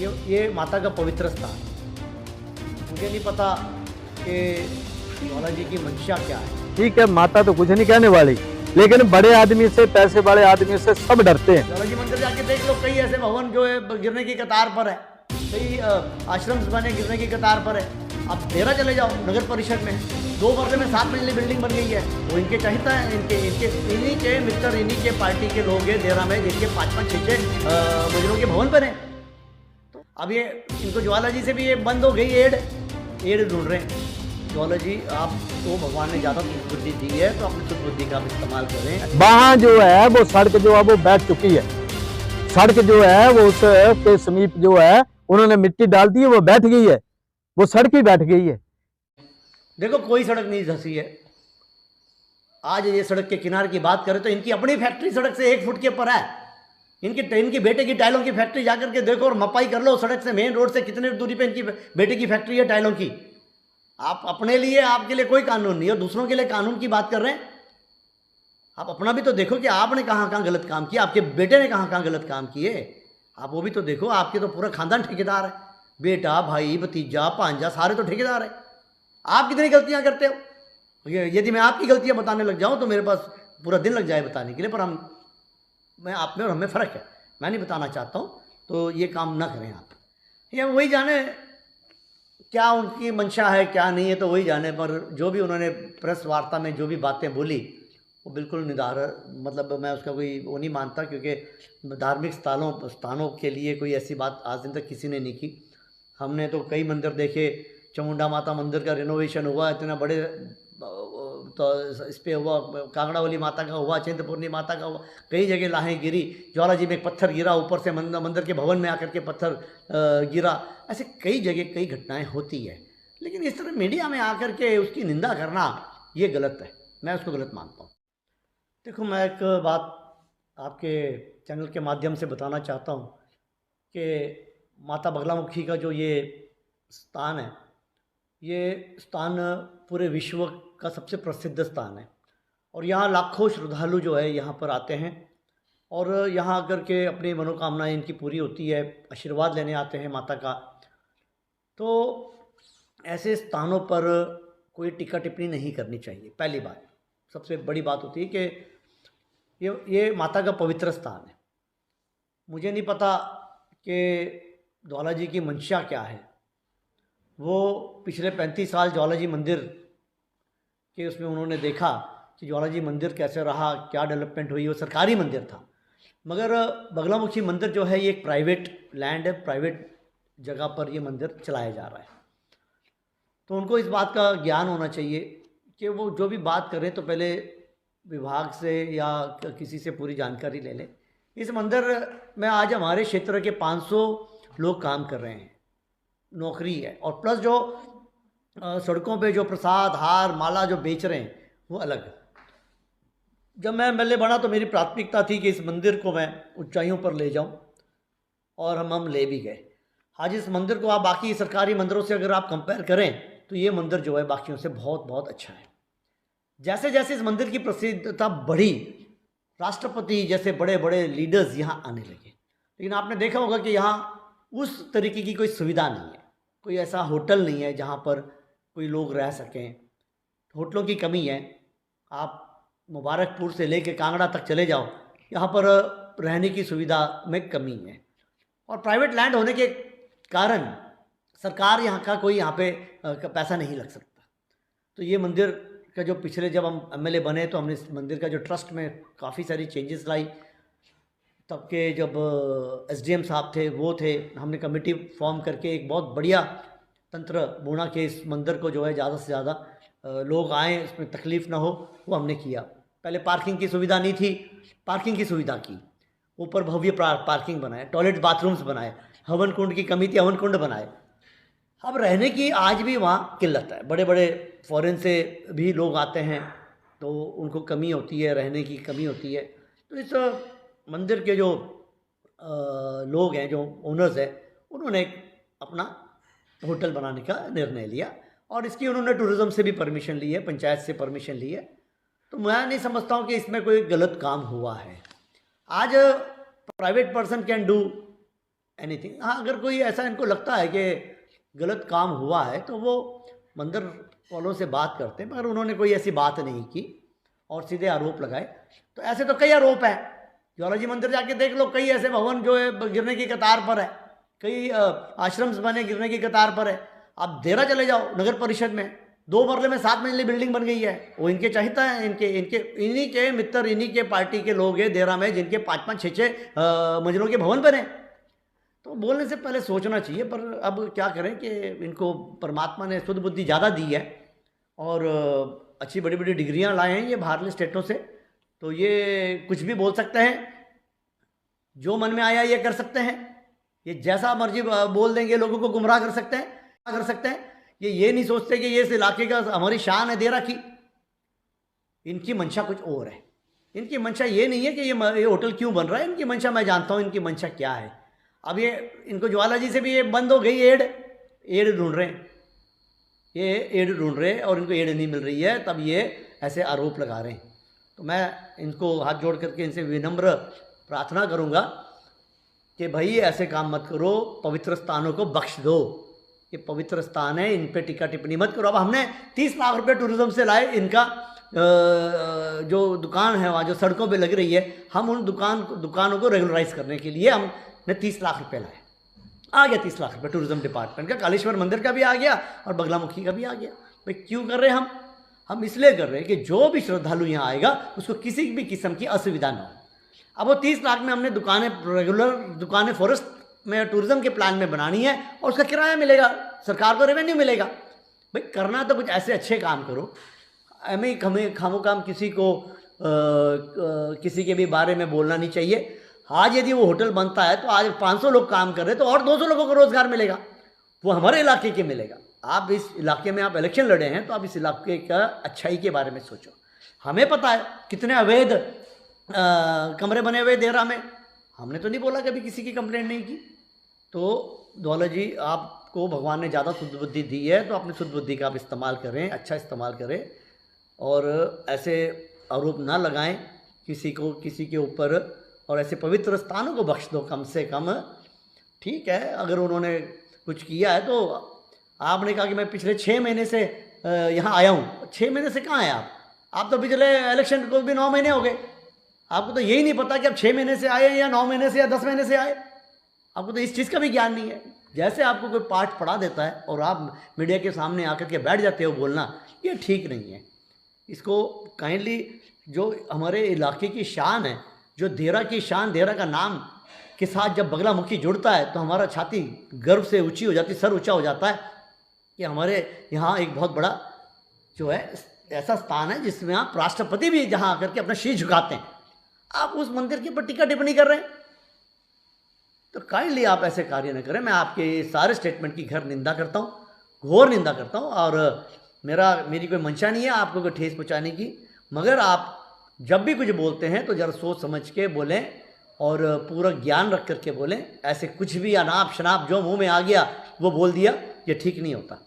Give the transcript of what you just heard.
ये माता का पवित्र स्थान। मुझे नहीं पता कि ज्वाला जी की मंशा क्या है। ठीक है, माता तो कुछ नहीं कहने वाली, लेकिन बड़े आदमी से, पैसे वाले आदमी से सब डरते हैं। ज्वाला जी मंदिर जाके देख लो, कई ऐसे भवन जो है गिरने की कतार पर है, कई आश्रम बने गिरने की कतार पर है। आप देरा चले जाओ, नगर परिषद में 2 मरले में 7 मंजिली बिल्डिंग बन गई है। वो इनके चाहता है, इन्हीं के मित्र, इन्हीं के पार्टी के लोग हैं देरा में, जिनके 5-5, 6-6 मंजिलों के भवन बने। तो अब ये इनको ज्वाला जी से भी ये बंद हो गई एड ढूंढ रहे हैं। ज्वाला जी, आप तो भगवान ने ज़्यादा बुद्धि दी है, तो अपनी बुद्धि का आप इस्तेमाल करें। वहाँ जो है वो सड़क जो है वो बैठ चुकी है। सड़क जो है वो उसके समीप जो है उन्होंने मिट्टी डाल दी है, वो बैठ गई है, वो सड़क ही बैठ गई है। देखो, कोई सड़क नहीं धंसी है। आज ये सड़क के किनारे की बात करें तो इनकी अपनी फैक्ट्री सड़क से 1 फुट के ऊपर है। इनकी बेटे की टाइलों की फैक्ट्री जाकर के देखो और मपाई कर लो, सड़क से, मेन रोड से कितने दूरी पे इनकी बेटे की फैक्ट्री है टाइलों की। आप अपने लिए, आपके लिए कोई कानून नहीं, और दूसरों के लिए कानून की बात कर रहे हैं। आप अपना भी तो देखो कि आपने कहाँ कहाँ गलत काम किया, आपके बेटे ने कहाँ कहाँ गलत काम किए। आप वो भी तो देखो। आपके तो पूरा खानदान ठेकेदार है, बेटा, भाई, भतीजा, भांजा, सारे तो ठेकेदार है। आप कितनी गलतियां करते हो? यदि मैं आपकी गलतियां बताने लग जाऊं तो मेरे पास पूरा दिन लग जाए बताने के लिए, पर मैं आप में और हमें फ़र्क है। मैं नहीं बताना चाहता हूं, तो ये काम ना करें आप। या वही जाने क्या उनकी मंशा है, क्या नहीं है, तो वही जाने। पर जो भी उन्होंने प्रेस वार्ता में जो भी बातें बोली, वो बिल्कुल मतलब मैं उसका कोई वो नहीं मानता, क्योंकि धार्मिक स्थानों के लिए कोई ऐसी बात आज दिन तक किसी ने नहीं की। हमने तो कई मंदिर देखे, चामुंडा माता मंदिर का रिनोवेशन हुआ, इतना बड़े, तो इस पर हुआ, कांगड़ा वाली माता का हुआ, चिंतपूर्णी माता का हुआ, कई जगह लाहें गिरी। ज्वाला जी में एक पत्थर गिरा, ऊपर से मंदिर के भवन में आकर के पत्थर गिरा। ऐसे कई जगह कई घटनाएं होती है, लेकिन इस तरह मीडिया में आकर के उसकी निंदा करना, ये गलत है। मैं उसको गलत मानता हूँ। देखो, मैं एक बात आपके चैनल के माध्यम से बताना चाहता हूँ कि माता बगलामुखी का जो ये स्थान है, ये स्थान पूरे विश्व का सबसे प्रसिद्ध स्थान है। और यहाँ लाखों श्रद्धालु जो है यहाँ पर आते हैं, और यहाँ आकर के अपनी मनोकामनाएं इनकी पूरी होती है, आशीर्वाद लेने आते हैं माता का। तो ऐसे स्थानों पर कोई टीका टिप्पणी नहीं करनी चाहिए। पहली बात, सबसे बड़ी बात होती है कि ये माता का पवित्र स्थान है। मुझे नहीं पता कि ज्वाला जी की मंशा क्या है। वो पिछले 35 साल ज्वाला जी मंदिर के उसमें उन्होंने देखा कि ज्वाला जी मंदिर कैसे रहा, क्या डेवलपमेंट हुई। वो सरकारी मंदिर था, मगर बगलामुखी मंदिर जो है ये एक प्राइवेट लैंड है, प्राइवेट जगह पर ये मंदिर चलाया जा रहा है। तो उनको इस बात का ज्ञान होना चाहिए कि वो जो भी बात करें तो पहले विभाग से या किसी से पूरी जानकारी ले लें। इस मंदिर में आज हमारे क्षेत्र के 500 लोग काम कर रहे हैं, नौकरी है, और प्लस जो सड़कों पे जो प्रसाद, हार, माला जो बेच रहे हैं वो अलग है। जब मैं एमएलए बना तो मेरी प्राथमिकता थी कि इस मंदिर को मैं ऊंचाइयों पर ले जाऊं, और हम ले भी गए। आज इस मंदिर को आप बाकी सरकारी मंदिरों से अगर आप कंपेयर करें तो ये मंदिर जो है बाकियों से बहुत बहुत अच्छा है। जैसे जैसे इस मंदिर की प्रसिद्धता बढ़ी, राष्ट्रपति जैसे बड़े बड़े लीडर्स यहाँ आने लगे। लेकिन आपने देखा होगा कि यहाँ उस तरीके की कोई सुविधा नहीं है, कोई ऐसा होटल नहीं है जहाँ पर कोई लोग रह सकें। होटलों की कमी है। आप मुबारकपुर से लेके कांगड़ा तक चले जाओ, यहाँ पर रहने की सुविधा में कमी है। और प्राइवेट लैंड होने के कारण सरकार यहाँ का कोई यहाँ पे पैसा नहीं लग सकता। तो ये मंदिर का जो पिछले, जब हम एमएलए बने तो हमने इस मंदिर का जो ट्रस्ट में काफ़ी सारी चेंजेस लाई। तब के जब एसडीएम साहब थे, वो थे, हमने कमेटी फॉर्म करके एक बहुत बढ़िया तंत्र बुना के इस मंदिर को जो है ज़्यादा से ज़्यादा लोग आएँ, इसमें तकलीफ़ ना हो, वो हमने किया। पहले पार्किंग की सुविधा नहीं थी, पार्किंग की सुविधा की, ऊपर भव्य पार्किंग बनाए, टॉयलेट बाथरूम्स बनाए, हवन कुंड की कमी थी, हवन कुंड बनाए। अब रहने की आज भी वहाँ किल्लत है। बड़े बड़े फॉरेन से भी लोग आते हैं तो उनको कमी होती है, रहने की कमी होती है। तो इस मंदिर के जो लोग हैं, जो ओनर्स हैं, उन्होंने अपना होटल बनाने का निर्णय लिया, और इसकी उन्होंने टूरिज़्म से भी परमिशन ली है, पंचायत से परमिशन ली है। तो मैं नहीं समझता हूँ कि इसमें कोई गलत काम हुआ है। आज private person can do anything. हाँ, अगर कोई ऐसा इनको लगता है कि गलत काम हुआ है तो वो मंदिर वालों से बात करते हैं, मगर उन्होंने कोई ऐसी बात नहीं की और सीधे आरोप लगाए। तो ऐसे तो कई आरोप हैं, ज्वालाजी मंदिर जाके देख लो, कई ऐसे भवन जो है गिरने की कतार पर है, कई आश्रम्स बने गिरने की कतार पर है। आप देरा चले जाओ नगर परिषद में, 2 मरले में 7 मंजिली बिल्डिंग बन गई है, वो इनके चाहता है, इन्हीं के मित्र, इन्हीं के पार्टी के लोग हैं देरा में जिनके 5-5, 6-6 मंजिलों के भवन बने। तो बोलने से पहले सोचना चाहिए, पर अब क्या करें कि इनको परमात्मा ने शुद्ध बुद्धि ज़्यादा दी है और अच्छी बड़ी बड़ी डिग्रियां लाए हैं ये बाहरले स्टेटों से, तो ये कुछ भी बोल सकते हैं, जो मन में आया ये कर सकते हैं, ये जैसा मर्जी बोल देंगे, लोगों को गुमराह कर सकते हैं। ये नहीं सोचते कि ये इस इलाके का हमारी शान है देरा की। इनकी मंशा कुछ और है। इनकी मंशा ये नहीं है कि ये होटल क्यों बन रहा है, इनकी मंशा मैं जानता हूँ इनकी मंशा क्या है। अब ये इनको ज्वालाजी से भी ये बंद हो गई एड ढूंढ रहे हैं, ये एड ढूंढ रहे हैं और इनको एड नहीं मिल रही है, तब ये ऐसे आरोप लगा रहे हैं। तो मैं इनको हाथ जोड़ करके इनसे विनम्र प्रार्थना करूँगा कि भाई ऐसे काम मत करो, पवित्र स्थानों को बख्श दो, ये पवित्र स्थान है, इन पे टीका टिप्पणी मत करो। अब हमने 30 लाख रुपए टूरिज्म से लाए, इनका जो दुकान है वहाँ जो सड़कों पे लग रही है, हम उन दुकानों को रेगुलराइज करने के लिए हमने 30 लाख रुपए लाए। आ गया 30 लाख रुपए टूरिज्म डिपार्टमेंट का, कालेश्वर मंदिर का भी आ गया और बगलामुखी का भी आ गया। भाई क्यों कर रहे हैं हम इसलिए कर रहे हैं कि जो भी श्रद्धालु यहाँ आएगा उसको किसी भी किस्म की असुविधा ना हो। अब वो 30 लाख में हमने रेगुलर दुकानें फॉरेस्ट में टूरिज्म के प्लान में बनानी है और उसका किराया मिलेगा, सरकार को रेवेन्यू मिलेगा। भाई करना तो कुछ ऐसे अच्छे काम करो, हमें खामोखाम किसी को किसी के भी बारे में बोलना नहीं चाहिए। आज यदि वो होटल बनता है तो आज 500 लोग काम कर रहे हैं तो और 200 लोगों को रोजगार मिलेगा, वो हमारे इलाके के मिलेगा। आप इस इलाके में आप इलेक्शन लड़े हैं तो आप इस इलाके का अच्छाई के बारे में सोचो। हमें पता है कितने अवैध कमरे बने हुए देरा में, हमने तो नहीं बोला कभी, किसी की कंप्लेंट नहीं की। तो ज्वालाजी आपको भगवान ने ज़्यादा शुद्ध बुद्धि दी है तो अपनी शुद्ध बुद्धि का आप इस्तेमाल करें, अच्छा इस्तेमाल करें और ऐसे आरोप ना लगाएं किसी के ऊपर, और ऐसे पवित्र स्थानों को बख्श दो कम से कम। ठीक है, अगर उन्होंने कुछ किया है तो आपने कहा कि मैं पिछले 6 महीने से यहाँ आया हूँ। 6 महीने से कहाँ आए आप तो पिछले इलेक्शन को भी 9 महीने हो गए। आपको तो यही नहीं पता कि आप 6 महीने से आए या 9 महीने से या 10 महीने से आए, आपको तो इस चीज़ का भी ज्ञान नहीं है। जैसे आपको कोई पाठ पढ़ा देता है और आप मीडिया के सामने आकर के बैठ जाते हो बोलना, ये ठीक नहीं है। इसको काइंडली, जो हमारे इलाके की शान है, जो देरा की शान, देरा का नाम के साथ जब बगलामुखी जुड़ता है तो हमारा छाती गर्व से ऊंची हो जाती, सर ऊंचा हो जाता है कि हमारे यहाँ एक बहुत बड़ा जो है ऐसा स्थान है जिसमें आप राष्ट्रपति भी जहाँ आकर के अपना शीश झुकाते हैं, आप उस मंदिर के ऊपर टीका टिप्पणी कर रहे हैं। तो काइंडली आप ऐसे कार्य न करें। मैं आपके सारे स्टेटमेंट की घर निंदा करता हूँ, घोर निंदा करता हूँ, और मेरी कोई मंशा नहीं है आपको कोई ठेस पहुँचाने की। मगर आप जब भी कुछ बोलते हैं तो ज़रा सोच समझ के बोलें और पूरा ज्ञान रख करके बोलें। ऐसे कुछ भी अनाप शनाप जो मुंह में आ गया वो बोल दिया, ये ठीक नहीं होता।